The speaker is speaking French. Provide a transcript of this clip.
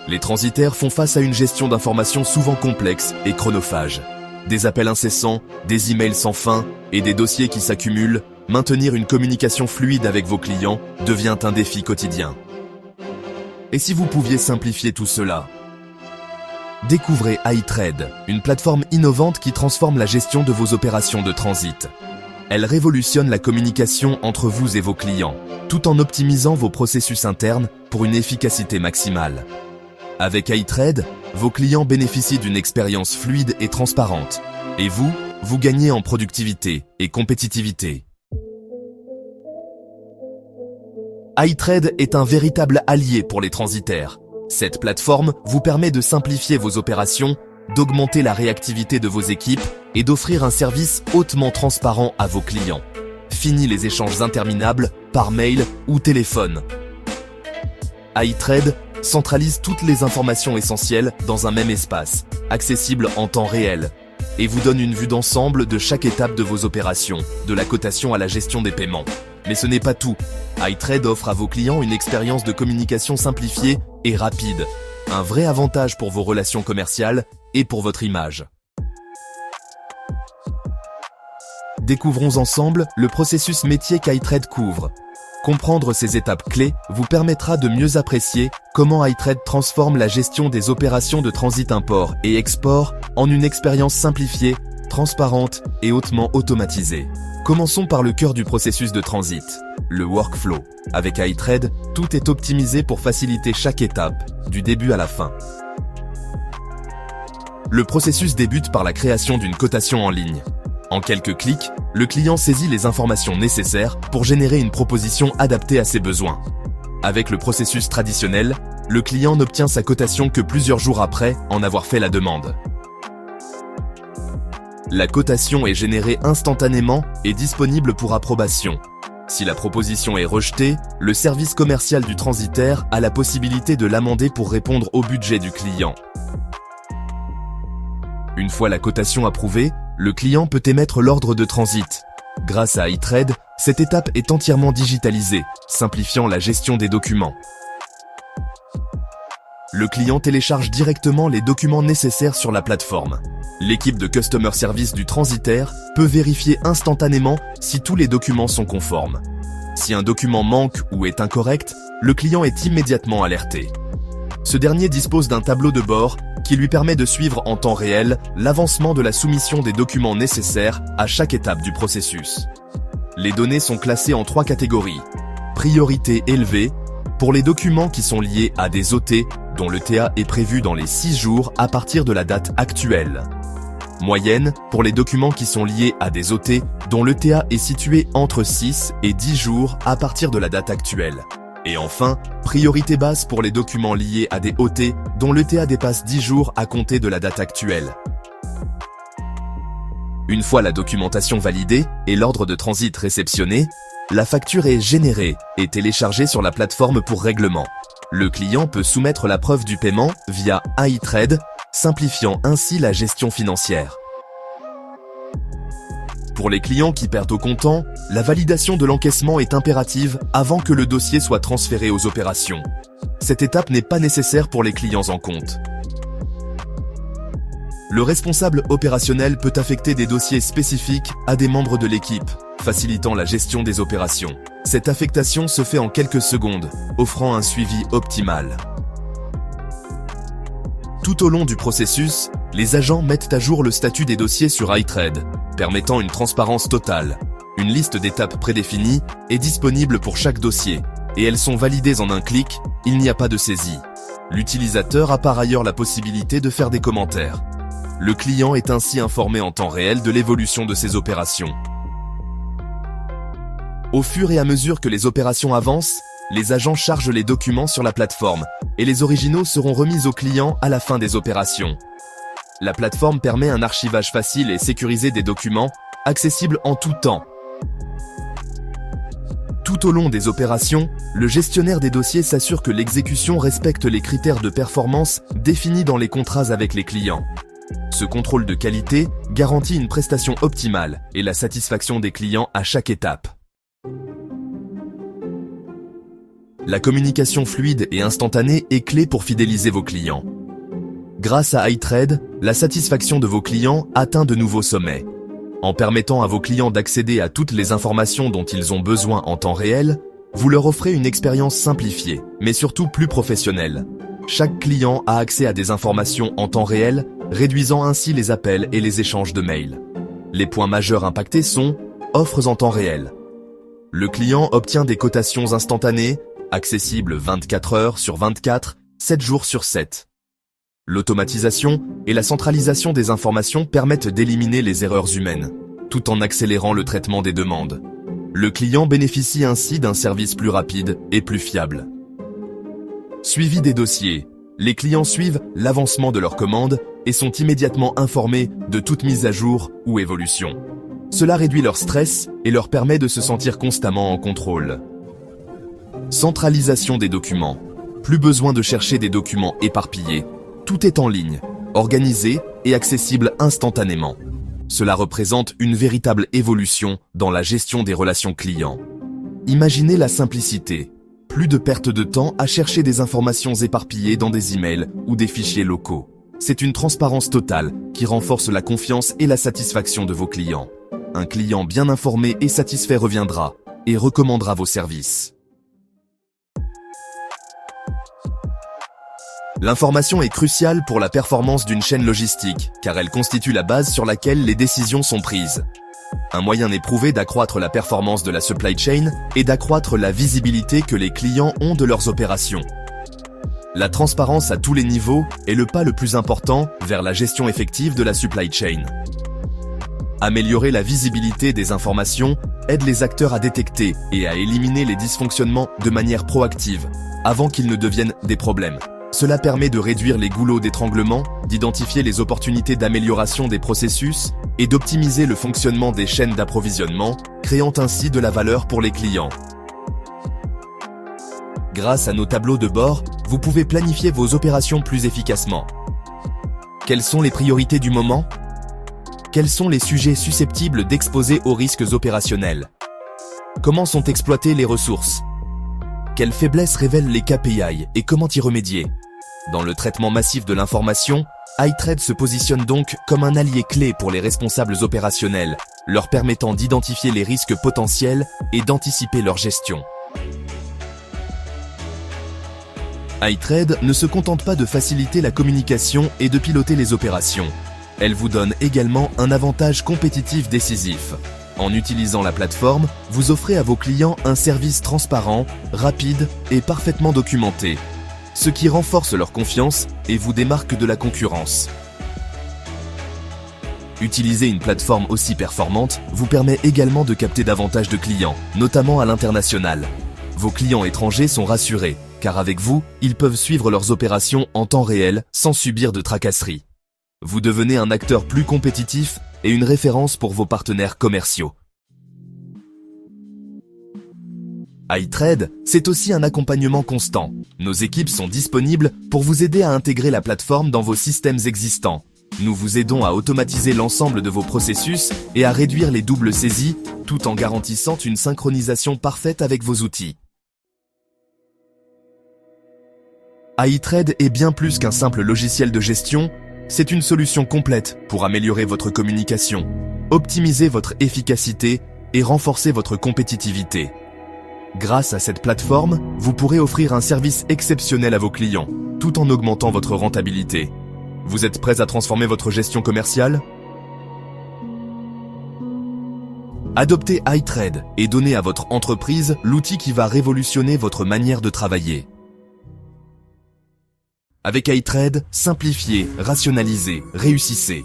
Les transitaires font face à une gestion d'informations souvent complexe et chronophage. Des appels incessants, des emails sans fin et des dossiers qui s'accumulent, maintenir une communication fluide avec vos clients devient un défi quotidien. Et si vous pouviez simplifier tout cela? Découvrez iTrade, une plateforme innovante qui transforme la gestion de vos opérations de transit. Elle révolutionne la communication entre vous et vos clients, tout en optimisant vos processus internes pour une efficacité maximale. Avec iTrade, vos clients bénéficient d'une expérience fluide et transparente. Et vous gagnez en productivité et compétitivité. iTrade est un véritable allié pour les transitaires. Cette plateforme vous permet de simplifier vos opérations, d'augmenter la réactivité de vos équipes et d'offrir un service hautement transparent à vos clients. Fini les échanges interminables par mail ou téléphone. iTrade centralise toutes les informations essentielles dans un même espace, accessible en temps réel, et vous donne une vue d'ensemble de chaque étape de vos opérations, de la cotation à la gestion des paiements. Mais ce n'est pas tout. iTrade offre à vos clients une expérience de communication simplifiée et rapide, un vrai avantage pour vos relations commerciales et pour votre image. Découvrons ensemble le processus métier qu'iTrade couvre. Comprendre ces étapes clés vous permettra de mieux apprécier comment iTrade transforme la gestion des opérations de transit import et export en une expérience simplifiée, transparente et hautement automatisée. Commençons par le cœur du processus de transit, le workflow. Avec iTrade, tout est optimisé pour faciliter chaque étape, du début à la fin. Le processus débute par la création d'une cotation en ligne. En quelques clics, le client saisit les informations nécessaires pour générer une proposition adaptée à ses besoins. Avec le processus traditionnel, le client n'obtient sa cotation que plusieurs jours après en avoir fait la demande. La cotation est générée instantanément et disponible pour approbation. Si la proposition est rejetée, le service commercial du transitaire a la possibilité de l'amender pour répondre au budget du client. Une fois la cotation approuvée, le client peut émettre l'ordre de transit. Grâce à iTrade, cette étape est entièrement digitalisée, simplifiant la gestion des documents. Le client télécharge directement les documents nécessaires sur la plateforme. L'équipe de Customer Service du transitaire peut vérifier instantanément si tous les documents sont conformes. Si un document manque ou est incorrect, le client est immédiatement alerté. Ce dernier dispose d'un tableau de bord qui lui permet de suivre en temps réel l'avancement de la soumission des documents nécessaires à chaque étape du processus. Les données sont classées en 3 catégories. Priorité élevée, pour les documents qui sont liés à des OT dont le TA est prévu dans les 6 jours à partir de la date actuelle. Moyenne, pour les documents qui sont liés à des OT dont le TA est situé entre 6 et 10 jours à partir de la date actuelle. Et enfin, priorité basse pour les documents liés à des OT dont le TA dépasse 10 jours à compter de la date actuelle. Une fois la documentation validée et l'ordre de transit réceptionné, la facture est générée et téléchargée sur la plateforme pour règlement. Le client peut soumettre la preuve du paiement via iTrade, simplifiant ainsi la gestion financière. Pour les clients qui perdent au comptant, la validation de l'encaissement est impérative avant que le dossier soit transféré aux opérations. Cette étape n'est pas nécessaire pour les clients en compte. Le responsable opérationnel peut affecter des dossiers spécifiques à des membres de l'équipe, facilitant la gestion des opérations. Cette affectation se fait en quelques secondes, offrant un suivi optimal. Tout au long du processus, les agents mettent à jour le statut des dossiers sur iTrade, permettant une transparence totale. Une liste d'étapes prédéfinies est disponible pour chaque dossier, et elles sont validées en un clic, il n'y a pas de saisie. L'utilisateur a par ailleurs la possibilité de faire des commentaires. Le client est ainsi informé en temps réel de l'évolution de ses opérations. Au fur et à mesure que les opérations avancent, les agents chargent les documents sur la plateforme et les originaux seront remis au client à la fin des opérations. La plateforme permet un archivage facile et sécurisé des documents, accessibles en tout temps. Tout au long des opérations, le gestionnaire des dossiers s'assure que l'exécution respecte les critères de performance définis dans les contrats avec les clients. Ce contrôle de qualité garantit une prestation optimale et la satisfaction des clients à chaque étape. La communication fluide et instantanée est clé pour fidéliser vos clients. Grâce à iTrade, la satisfaction de vos clients atteint de nouveaux sommets. En permettant à vos clients d'accéder à toutes les informations dont ils ont besoin en temps réel, vous leur offrez une expérience simplifiée, mais surtout plus professionnelle. Chaque client a accès à des informations en temps réel, réduisant ainsi les appels et les échanges de mails. Les points majeurs impactés sont offres en temps réel. Le client obtient des cotations instantanées, accessibles 24 heures sur 24, 7 jours sur 7. L'automatisation et la centralisation des informations permettent d'éliminer les erreurs humaines, tout en accélérant le traitement des demandes. Le client bénéficie ainsi d'un service plus rapide et plus fiable. Suivi des dossiers. Les clients suivent l'avancement de leurs commandes et sont immédiatement informés de toute mise à jour ou évolution. Cela réduit leur stress et leur permet de se sentir constamment en contrôle. Centralisation des documents. Plus besoin de chercher des documents éparpillés. Tout est en ligne, organisé et accessible instantanément. Cela représente une véritable évolution dans la gestion des relations clients. Imaginez la simplicité. Plus de perte de temps à chercher des informations éparpillées dans des emails ou des fichiers locaux. C'est une transparence totale qui renforce la confiance et la satisfaction de vos clients. Un client bien informé et satisfait reviendra et recommandera vos services. L'information est cruciale pour la performance d'une chaîne logistique, car elle constitue la base sur laquelle les décisions sont prises. Un moyen éprouvé d'accroître la performance de la supply chain est d'accroître la visibilité que les clients ont de leurs opérations. La transparence à tous les niveaux est le pas le plus important vers la gestion effective de la supply chain. Améliorer la visibilité des informations aide les acteurs à détecter et à éliminer les dysfonctionnements de manière proactive, avant qu'ils ne deviennent des problèmes. Cela permet de réduire les goulots d'étranglement, d'identifier les opportunités d'amélioration des processus et d'optimiser le fonctionnement des chaînes d'approvisionnement, créant ainsi de la valeur pour les clients. Grâce à nos tableaux de bord, vous pouvez planifier vos opérations plus efficacement. Quelles sont les priorités du moment? Quels sont les sujets susceptibles d'exposer aux risques opérationnels? Comment sont exploitées les ressources? Quelles faiblesses révèlent les KPI et comment y remédier? Dans le traitement massif de l'information, iTrade se positionne donc comme un allié clé pour les responsables opérationnels, leur permettant d'identifier les risques potentiels et d'anticiper leur gestion. iTrade ne se contente pas de faciliter la communication et de piloter les opérations. Elle vous donne également un avantage compétitif décisif. En utilisant la plateforme, vous offrez à vos clients un service transparent, rapide et parfaitement documenté, ce qui renforce leur confiance et vous démarque de la concurrence. Utiliser une plateforme aussi performante vous permet également de capter davantage de clients, notamment à l'international. Vos clients étrangers sont rassurés, car avec vous, ils peuvent suivre leurs opérations en temps réel sans subir de tracasseries. Vous devenez un acteur plus compétitif et une référence pour vos partenaires commerciaux. iTrade, c'est aussi un accompagnement constant. Nos équipes sont disponibles pour vous aider à intégrer la plateforme dans vos systèmes existants. Nous vous aidons à automatiser l'ensemble de vos processus et à réduire les doubles saisies, tout en garantissant une synchronisation parfaite avec vos outils. iTrade est bien plus qu'un simple logiciel de gestion, c'est une solution complète pour améliorer votre communication, optimiser votre efficacité et renforcer votre compétitivité. Grâce à cette plateforme, vous pourrez offrir un service exceptionnel à vos clients, tout en augmentant votre rentabilité. Vous êtes prêts à transformer votre gestion commerciale? Adoptez iTrade et donnez à votre entreprise l'outil qui va révolutionner votre manière de travailler. Avec iTrade, simplifiez, rationalisez, réussissez.